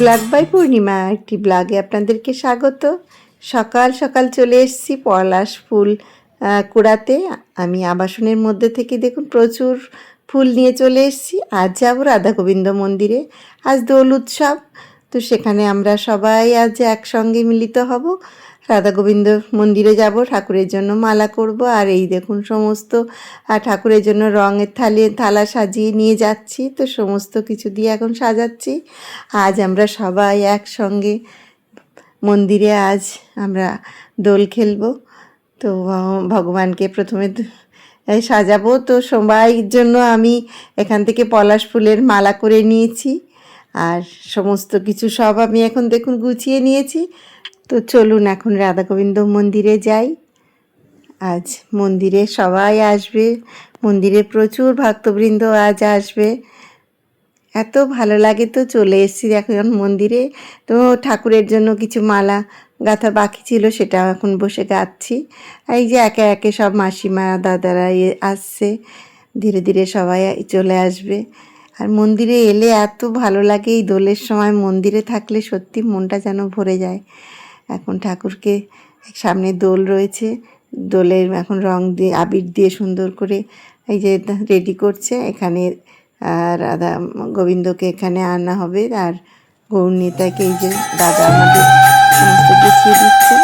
Blog by পূর্ণিমা একটি ব্লগে আপনাদেরকে স্বাগত। সকাল সকাল চলে এসেছি পলাশ ফুল কুড়াতে। আমি আবাসনের মধ্যে থেকে দেখুন প্রচুর ফুল নিয়ে চলে এসেছি। আজ যাব রাধা গোবিন্দ মন্দিরে, আজ দোল উৎসব, তো সেখানে আমরা সবাই আজ একসঙ্গে মিলিত হব। রাধা গোবিন্দ মন্দিরে যাব, ঠাকুরের জন্য মালা করব। আর এই দেখুন সমস্ত ঠাকুরের জন্য রঙের থালা সাজিয়ে নিয়ে যাচ্ছি, তো সমস্ত কিছু দিয়ে এখন সাজাচ্ছি। আজ আমরা সবাই একসঙ্গে মন্দিরে আজ আমরা দোল খেলবো। তো ভগবানকে প্রথমে সাজাবো, তো সবাইয়ের জন্য আমি এখান থেকে পলাশ ফুলের মালা করে নিয়েছি। আর সমস্ত কিছু সব আমি এখন দেখুন গুছিয়ে নিয়েছি। তো চলুন এখন রাধা গোবিন্দ মন্দিরে যাই। আজ মন্দিরে সবাই আসবে, মন্দিরে প্রচুর ভক্তবৃন্দ আজ আসবে। এত ভালো লাগে, তো চলে এসেছি এখন মন্দিরে। তো ঠাকুরের জন্য কিছু মালা গাঁথা বাকি ছিল, সেটা এখন বসে গাঁথছি। এই যে একে একে সব মাসিমা দাদারা আসছে, ধীরে ধীরে সবাই চলে আসবে। আর মন্দিরে এলে এত ভালো লাগে, এই দোলের সময় মন্দিরে থাকলে সত্যি মনটা যেন ভরে যায়। এখন ঠাকুরকে সামনে দোল রয়েছে, দোলের এখন রং দিয়ে আবির দিয়ে সুন্দর করে এই যে রেডি করছে। এখানে রাধা গোবিন্দকে এখানে আনা হবে, আর গৌর নেতাকে এই যে দাদা আমাদের সমস্ত গুছিয়ে দিচ্ছে।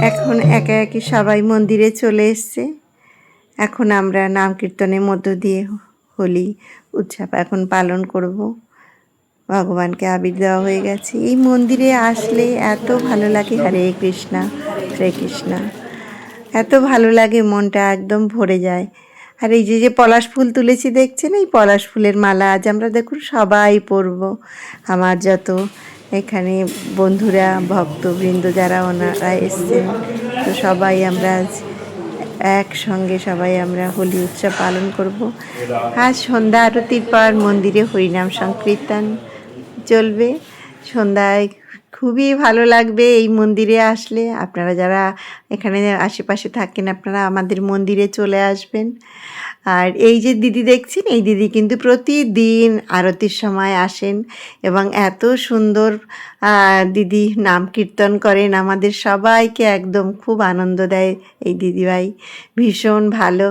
এখন একে একে সবাই মন্দিরে চলে এসছে। এখন আমরা নাম কীর্তনের মধ্য দিয়ে হোলি উৎসব এখন পালন করব। ভগবানকে আবির দেওয়া হয়ে গেছে। এই মন্দিরে আসলে এত ভালো লাগে, হরে কৃষ্ণা হরে কৃষ্ণা, এত ভালো লাগে, মনটা একদম ভরে যায়। আর এই যে যে পলাশ ফুল তুলেছি দেখছেন, এই পলাশ ফুলের মালা আজ আমরা দেখুন সবাই পরব। আমার যত এখানে বন্ধুরা ভক্তবৃন্দ যারা ওনারা এসছেন, তো সবাই আমরা আজ একসঙ্গে সবাই আমরা হোলি উৎসব পালন করব। আজ সন্ধ্যা আরতির পর মন্দিরে হরিনাম সংকীর্তন চলবে সন্ধ্যায়। খুবই ভালো লাগবে এই মন্দিরে আসলে। আপনারা যারা এখানে আশেপাশে থাকেন, আপনারা আমাদের মন্দিরে চলে আসবেন। আর এই যে দিদি দেখছেন, এই দিদি কিন্তু প্রতিদিন আরতির সময় আসেন এবং এত সুন্দর দিদি নাম কীর্তন করেন, আমাদের সবাইকে একদম খুব আনন্দ দেয় এই দিদিভাই, ভীষণ ভালো।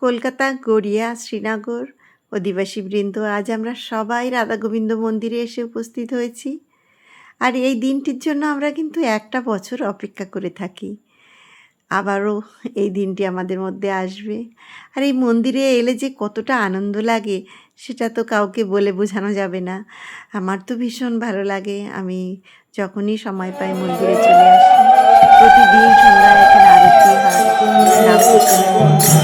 কলকাতা, গড়িয়া, শ্রীনগর অধিবাসীবৃন্দ আজ আমরা সবাই রাধা গোবিন্দ মন্দিরে এসে উপস্থিত হয়েছি। আর এই দিনটির জন্য আমরা কিন্তু একটা বছর অপেক্ষা করে থাকি, আবারও এই দিনটি আমাদের মধ্যে আসবে। আর এই মন্দিরে এলে যে কতটা আনন্দ লাগে সেটা তো কাউকে বলে বোঝানো যাবে না। আমার তো ভীষণ ভালো লাগে, আমি যখনই সময় পাই মন্দিরে চলে আসি। প্রতিদিন সন্ধ্যায় এখানে আরতি হয়, নাম কীর্তনের মধ্যে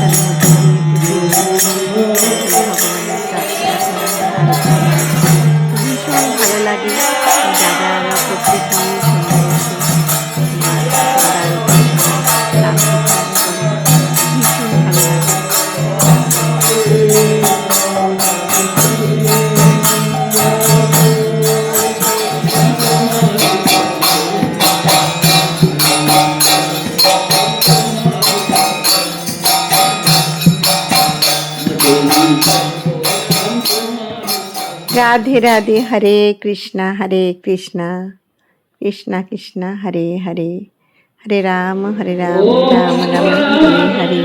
ভগবানের প্রার্থনা করা হয়, আরতি হয়। ভীষণ ভালো লাগে। দাদারা প্রত্যেক দিন সন্ধ্যায় এসে সন্ধ্যা আরতির সময় নাম কীর্তন করেন, ভীষণ ভালো লাগে। রাধে রাধে, হরে কৃষ্ণা কৃষ্ণা কৃষ্ণা কৃষ্ণা হরে হরে, হরে রাম রাম রাম হরে হরে।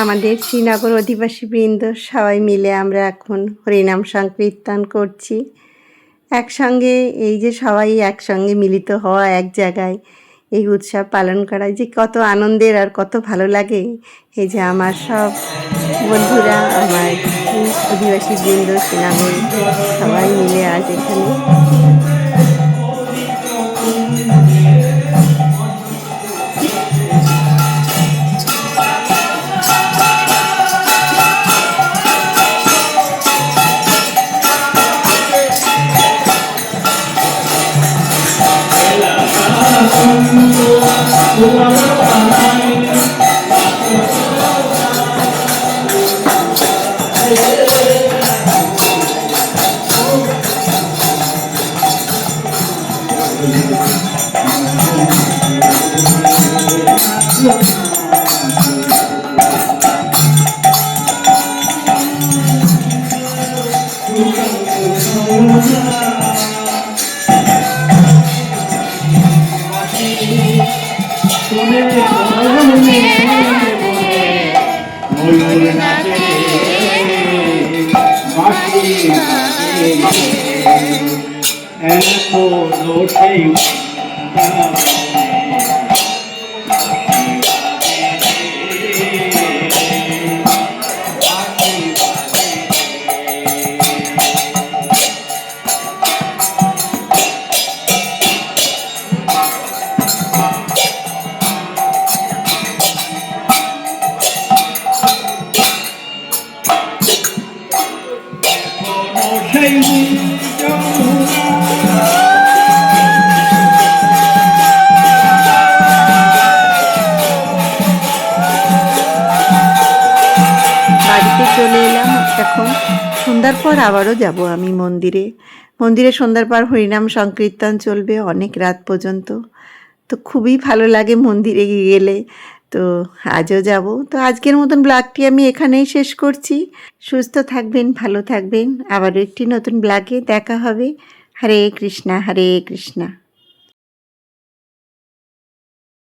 আমাদের শ্রীনগর অধিবাসী বৃন্দ সবাই মিলে আমরা এখন হরিনাম সংকীর্তন করছি একসঙ্গে। এই যে সবাই একসঙ্গে মিলিত হওয়া, এক জায়গায় এই উৎসব পালন করা যে কত আনন্দের আর কত ভালো লাগে। এই যে আমার সব বন্ধুরা, আমার অধিবাসী বৃন্দ শ্রীনগর সবাই মিলে আজ এখানে বাড়িতে চলে এলাম। এখন সন্ধ্যার পর আবারও যাব আমি মন্দিরে সন্ধ্যার পর হরিনাম সংকীর্তন চলবে অনেক রাত পর্যন্ত। তো খুবই ভালো লাগে মন্দিরে গেলে। তো আজও যাব। তো আজকের মতন ব্লগটি আমি এখানেই শেষ করছি। সুস্থ থাকবেন, ভালো থাকবেন। আবারও একটি নতুন ব্লগে দেখা হবে। হরে কৃষ্ণা হরে কৃষ্ণা।